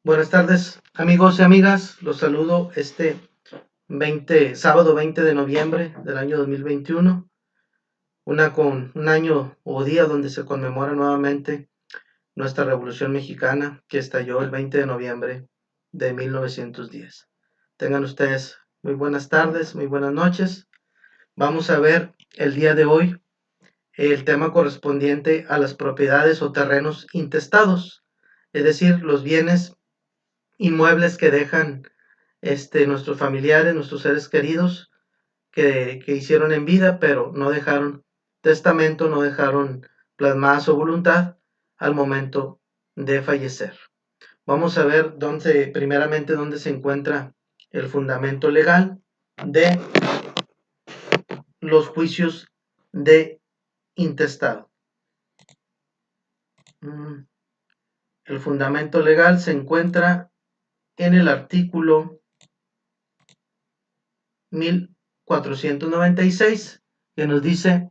Buenas tardes, amigos y amigas. Los saludo sábado 20 de noviembre del año 2021, con un año o día donde se conmemora nuevamente nuestra Revolución Mexicana que estalló el 20 de noviembre de 1910. Tengan ustedes muy buenas tardes, muy buenas noches. Vamos a ver el día de hoy el tema correspondiente a las propiedades o terrenos intestados, es decir, los bienes inmuebles que dejan nuestros familiares, nuestros seres queridos que hicieron en vida, pero no dejaron testamento, no dejaron plasmada su voluntad al momento de fallecer. Vamos a ver primeramente dónde se encuentra el fundamento legal de los juicios de intestado. El fundamento legal se encuentra en el artículo 1496, que nos dice: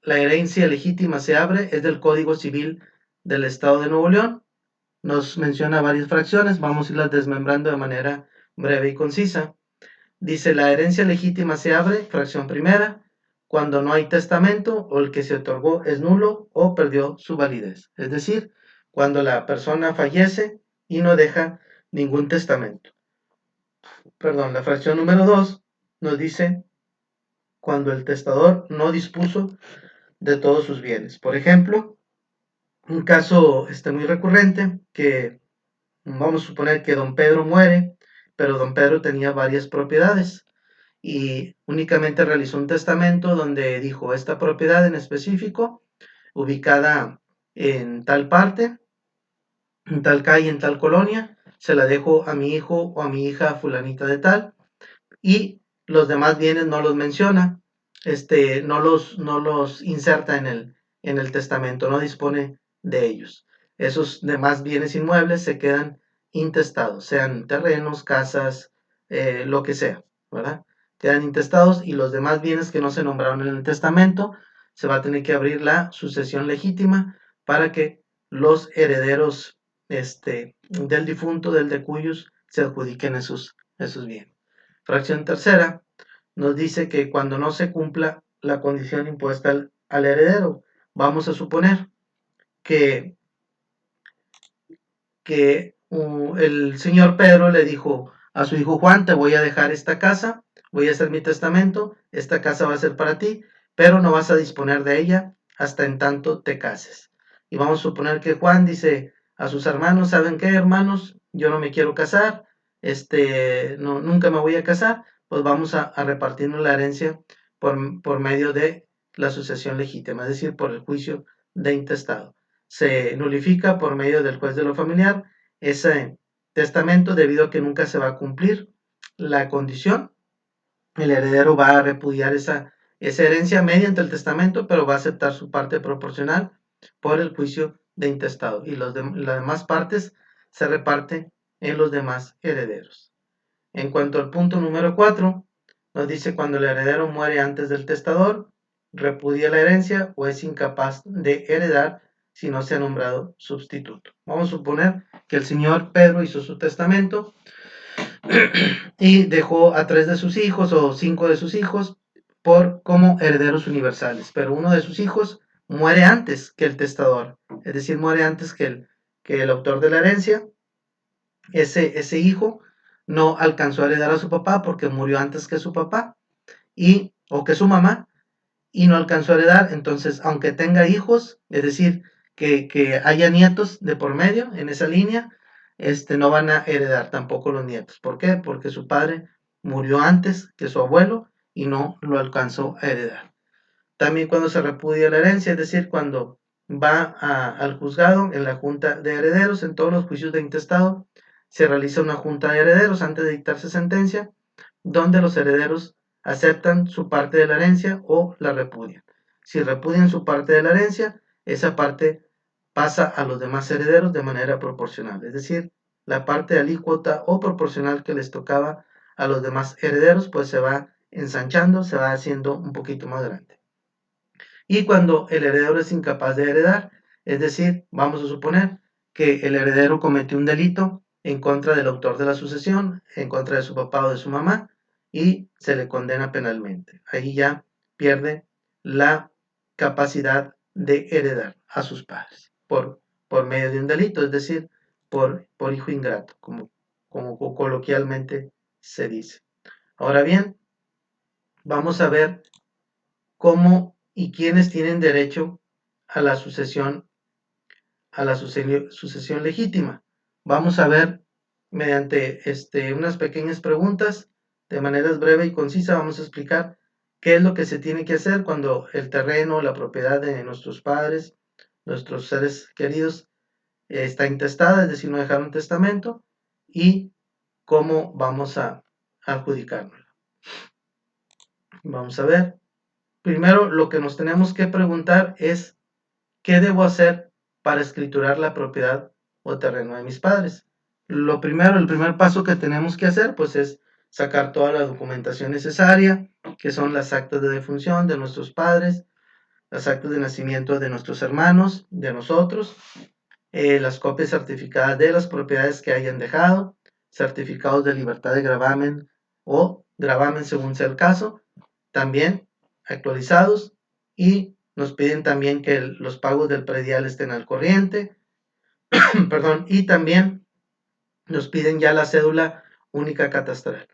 la herencia legítima se abre, es del Código Civil del Estado de Nuevo León. Nos menciona varias fracciones, vamos a irlas desmembrando de manera breve y concisa. Dice: la herencia legítima se abre, fracción primera, cuando no hay testamento o el que se otorgó es nulo o perdió su validez. Es decir, cuando la persona fallece y no deja ningún testamento. Perdón, la fracción número 2 nos dice cuando el testador no dispuso de todos sus bienes. Por ejemplo, un caso muy recurrente, que vamos a suponer que don Pedro muere, pero don Pedro tenía varias propiedades y únicamente realizó un testamento donde dijo: esta propiedad en específico, ubicada en tal parte, en tal calle, en tal colonia, se la dejo a mi hijo o a mi hija fulanita de tal, y los demás bienes no los menciona, no los inserta en el testamento, no dispone de ellos. Esos demás bienes inmuebles se quedan intestados, sean terrenos, casas, lo que sea, ¿verdad? Quedan intestados, y los demás bienes que no se nombraron en el testamento, se va a tener que abrir la sucesión legítima para que los herederos del difunto, del de cuyos, se adjudiquen esos bienes. Fracción tercera nos dice que cuando no se cumpla la condición impuesta al heredero, vamos a suponer que el señor Pedro le dijo a su hijo Juan: te voy a dejar esta casa, voy a hacer mi testamento, esta casa va a ser para ti, pero no vas a disponer de ella hasta en tanto te cases. Y vamos a suponer que Juan dice a sus hermanos: ¿saben qué, hermanos? Yo no me quiero casar, no, nunca me voy a casar, pues vamos a repartirnos la herencia por medio de la sucesión legítima, es decir, por el juicio de intestado. Se nulifica por medio del juez de lo familiar ese testamento debido a que nunca se va a cumplir la condición. El heredero va a repudiar esa herencia mediante el testamento, pero va a aceptar su parte proporcional por el juicio de intestado, y las demás partes se reparten en los demás herederos. En cuanto al punto número 4, nos dice: cuando el heredero muere antes del testador, repudia la herencia o es incapaz de heredar si no se ha nombrado sustituto. Vamos a suponer que el señor Pedro hizo su testamento y dejó a 3 de sus hijos o 5 de sus hijos como herederos universales, pero uno de sus hijos muere antes que el testador, es decir, muere antes que el autor de la herencia. Ese hijo no alcanzó a heredar a su papá porque murió antes que su papá o que su mamá, y no alcanzó a heredar. Entonces, aunque tenga hijos, es decir, que haya nietos de por medio en esa línea, no van a heredar tampoco los nietos. ¿Por qué? Porque su padre murió antes que su abuelo y no lo alcanzó a heredar. También cuando se repudia la herencia, es decir, cuando va al juzgado, en la junta de herederos, en todos los juicios de intestado, se realiza una junta de herederos antes de dictarse sentencia, donde los herederos aceptan su parte de la herencia o la repudian. Si repudian su parte de la herencia, esa parte pasa a los demás herederos de manera proporcional, es decir, la parte alícuota o proporcional que les tocaba a los demás herederos, pues se va ensanchando, se va haciendo un poquito más grande. Y cuando el heredero es incapaz de heredar, es decir, vamos a suponer que el heredero cometió un delito en contra del autor de la sucesión, en contra de su papá o de su mamá, y se le condena penalmente. Ahí ya pierde la capacidad de heredar a sus padres por medio de un delito, es decir, por hijo ingrato, como coloquialmente se dice. Ahora bien, vamos a ver cómo y quiénes tienen derecho a la sucesión legítima. Vamos a ver mediante unas pequeñas preguntas, de manera breve y concisa, vamos a explicar qué es lo que se tiene que hacer cuando el terreno, la propiedad de nuestros padres, nuestros seres queridos, está intestada, es decir, no dejaron testamento, y cómo vamos a adjudicárnosla. Vamos a ver. Primero, lo que nos tenemos que preguntar es, ¿qué debo hacer para escriturar la propiedad o terreno de mis padres? Lo primero, el primer paso que tenemos que hacer, pues es sacar toda la documentación necesaria, que son las actas de defunción de nuestros padres, las actas de nacimiento de nuestros hermanos, de nosotros, las copias certificadas de las propiedades que hayan dejado, certificados de libertad de gravamen o gravamen según sea el caso, también actualizados, y nos piden también que los pagos del predial estén al corriente, perdón, y también nos piden ya la cédula única catastral.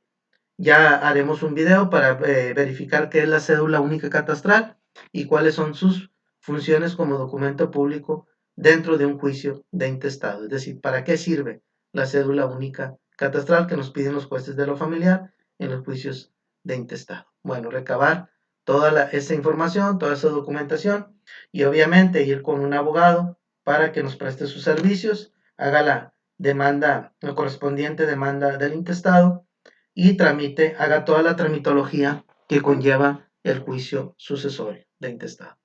Ya haremos un video para verificar qué es la cédula única catastral y cuáles son sus funciones como documento público dentro de un juicio de intestado. Es decir, ¿para qué sirve la cédula única catastral que nos piden los jueces de lo familiar en los juicios de intestado? Bueno, recabar toda esa información, toda esa documentación, y obviamente ir con un abogado para que nos preste sus servicios, haga la demanda, la correspondiente demanda del intestado, y haga toda la tramitología que conlleva el juicio sucesorio de intestado.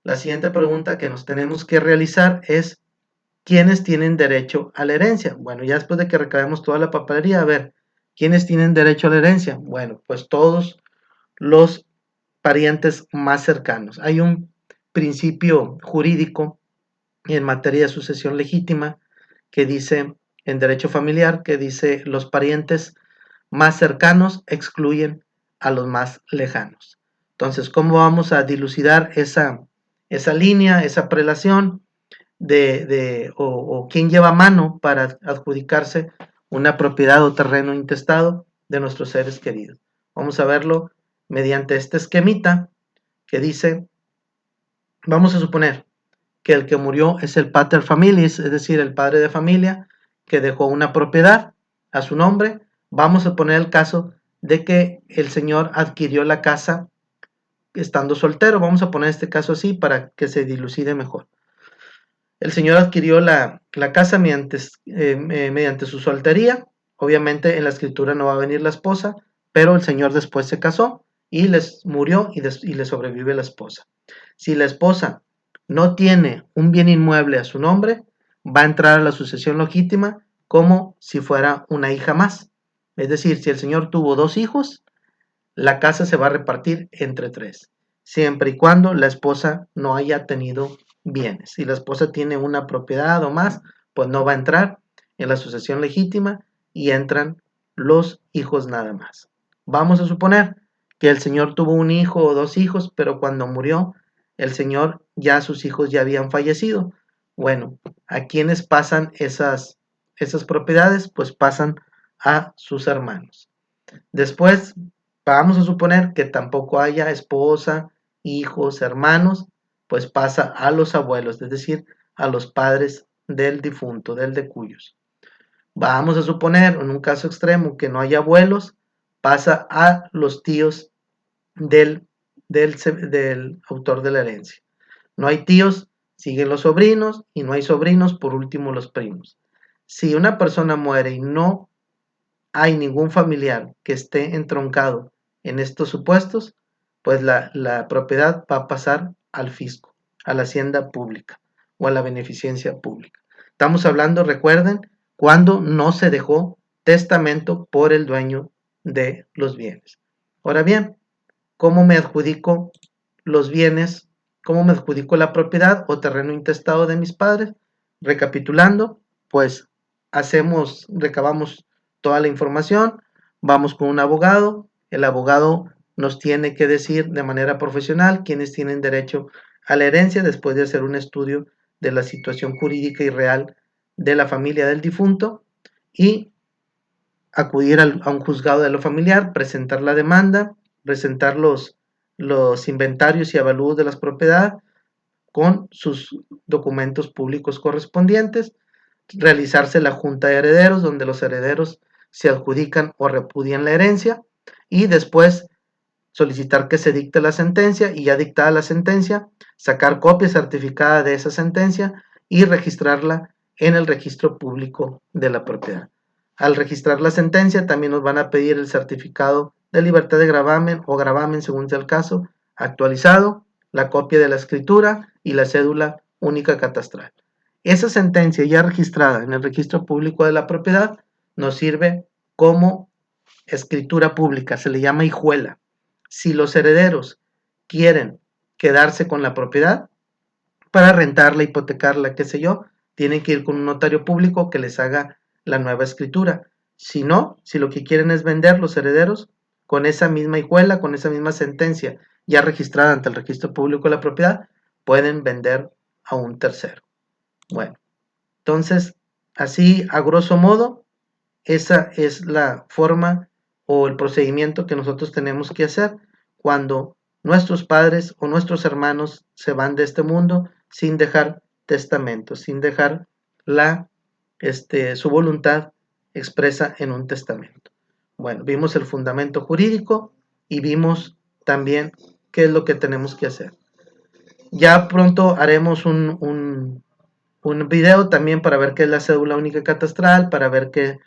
La siguiente pregunta que nos tenemos que realizar es, ¿quiénes tienen derecho a la herencia? Bueno, ya después de que recabemos toda la papelería, a ver, ¿quiénes tienen derecho a la herencia? Bueno, pues todos los parientes más cercanos. Hay un principio jurídico en materia de sucesión legítima que dice, en derecho familiar, que dice, los parientes más cercanos excluyen a los más lejanos. Entonces, ¿cómo vamos a dilucidar esa línea, esa prelación o quién lleva mano para adjudicarse una propiedad o terreno intestado de nuestros seres queridos? Vamos a verlo mediante este esquemita que dice, vamos a suponer que el que murió es el pater familias, es decir, el padre de familia que dejó una propiedad a su nombre. Vamos a poner el caso de que el señor adquirió la casa estando soltero. Vamos a poner este caso así para que se dilucide mejor. El señor adquirió la casa mediante su soltería. Obviamente en la escritura no va a venir la esposa, pero el señor después se casó y les murió y le sobrevive la esposa. Si la esposa no tiene un bien inmueble a su nombre, va a entrar a la sucesión legítima como si fuera una hija más. Es decir, si el señor tuvo 2 hijos, la casa se va a repartir entre 3, siempre y cuando la esposa no haya tenido bienes. Si la esposa tiene una propiedad o más, pues no va a entrar en la sucesión legítima y entran los hijos nada más. Vamos a suponer que el señor tuvo un hijo o 2 hijos, pero cuando murió el señor ya sus hijos ya habían fallecido. Bueno, ¿a quiénes pasan esas propiedades? Pues pasan a sus hermanos. Después, vamos a suponer que tampoco haya esposa, hijos, hermanos, pues pasa a los abuelos, es decir, a los padres del difunto, del de cuyos. Vamos a suponer, en un caso extremo, que no haya abuelos, pasa a los tíos del autor de la herencia. No hay tíos, siguen los sobrinos, y no hay sobrinos, por último los primos. Si una persona muere y no hay ningún familiar que esté entroncado en estos supuestos, pues la propiedad va a pasar al fisco, a la hacienda pública o a la beneficencia pública. Estamos hablando, recuerden, cuando no se dejó testamento por el dueño de los bienes. Ahora bien, ¿cómo me adjudico los bienes? ¿Cómo me adjudico la propiedad o terreno intestado de mis padres? Recapitulando, pues recabamos toda la información, vamos con un abogado, el abogado nos tiene que decir de manera profesional quiénes tienen derecho a la herencia después de hacer un estudio de la situación jurídica y real de la familia del difunto y acudir a un juzgado de lo familiar, presentar la demanda, presentar los inventarios y avalúos de las propiedades con sus documentos públicos correspondientes, realizarse la junta de herederos, donde los herederos se adjudican o repudian la herencia, y después solicitar que se dicte la sentencia, y ya dictada la sentencia, sacar copia certificada de esa sentencia y registrarla en el registro público de la propiedad. Al registrar la sentencia, también nos van a pedir el certificado de libertad de gravamen o gravamen, según sea el caso, actualizado, la copia de la escritura y la cédula única catastral. Esa sentencia ya registrada en el registro público de la propiedad nos sirve como escritura pública, se le llama hijuela. Si los herederos quieren quedarse con la propiedad para rentarla, hipotecarla, qué sé yo, tienen que ir con un notario público que les haga la nueva escritura. Si no, si lo que quieren es vender los herederos, con esa misma hijuela, con esa misma sentencia ya registrada ante el registro público de la propiedad, pueden vender a un tercero. Bueno, entonces, así a grosso modo, esa es la forma o el procedimiento que nosotros tenemos que hacer cuando nuestros padres o nuestros hermanos se van de este mundo sin dejar testamento, sin dejar su voluntad expresa en un testamento. Bueno, vimos el fundamento jurídico y vimos también qué es lo que tenemos que hacer. Ya pronto haremos un video también para ver qué es la cédula única catastral, para ver qué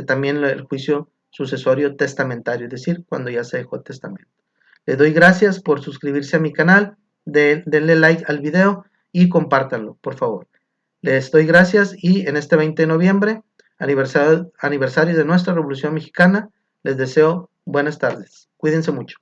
también el juicio sucesorio testamentario, es decir, cuando ya se dejó el testamento. Les doy gracias por suscribirse a mi canal, denle like al video y compártanlo, por favor. Les doy gracias y en este 20 de noviembre, aniversario de nuestra Revolución Mexicana, les deseo buenas tardes. Cuídense mucho.